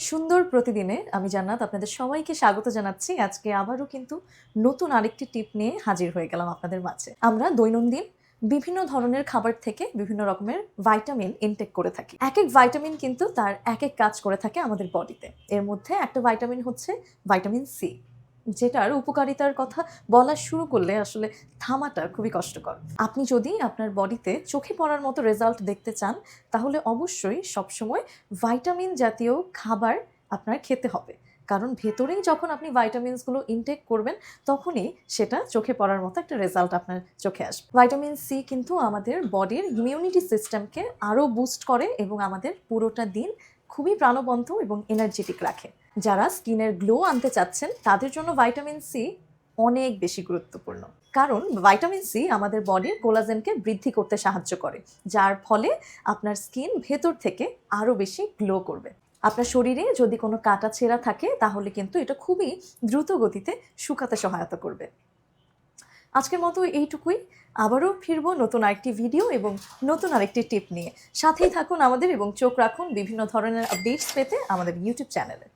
সুন্দর প্রতিদিনে আমি জান্নাত আপনাদের সবাইকে স্বাগত জানাচ্ছি। আজকে আবারও কিন্তু নতুন আরেকটি টিপ নিয়ে হাজির হয়ে গেলাম আপনাদের মাঝে। আমরা দৈনন্দিন বিভিন্ন ধরনের খাবার থেকে বিভিন্ন রকমের ভাইটামিন ইনটেক করে থাকি। একেক ভাইটামিন কিন্তু তার একেক কাজ করে থাকে আমাদের বডিতে। এর মধ্যে একটা ভাইটামিন হচ্ছে ভাইটামিন সি, যেটার উপকারিতার কথা বলা শুরু করলে আসলে থামাটা খুবই কষ্টকর। আপনি যদি আপনার বডিতে চোখে পড়ার মতো রেজাল্ট দেখতে চান, তাহলে অবশ্যই সবসময় ভাইটামিন জাতীয় খাবার আপনার খেতে হবে। কারণ ভেতরেই যখন আপনি ভাইটামিনসগুলো ইনটেক করবেন, তখনই সেটা চোখে পড়ার মতো একটা রেজাল্ট আপনার চোখে আসবে। ভাইটামিন সি কিন্তু আমাদের বডির ইমিউনিটি সিস্টেমকে আরও বুস্ট করে এবং আমাদের পুরোটা দিন খুবই প্রাণবন্ত এবং এনার্জেটিক রাখে। যারা স্কিনের গ্লো আনতে চাচ্ছেন, তাদের জন্য ভাইটামিন সি অনেক বেশি গুরুত্বপূর্ণ। কারণ ভাইটামিন সি আমাদের বডির কোলাজেনকে বৃদ্ধি করতে সাহায্য করে, যার ফলে আপনার স্কিন ভেতর থেকে আরও বেশি গ্লো করবে। আপনার শরীরে যদি কোনো কাটা ছেঁড়া থাকে, তাহলে কিন্তু এটা খুবই দ্রুত গতিতে শুকাতে সহায়তা করবে। আজকের মতো এইটুকুই। আবারও ফিরবো নতুন আরেকটি ভিডিও এবং নতুন আরেকটি টিপ নিয়ে। সাথেই থাকুন আমাদের এবং চোখ রাখুন বিভিন্ন ধরনের আপডেটস পেতে আমাদের ইউটিউব চ্যানেলে।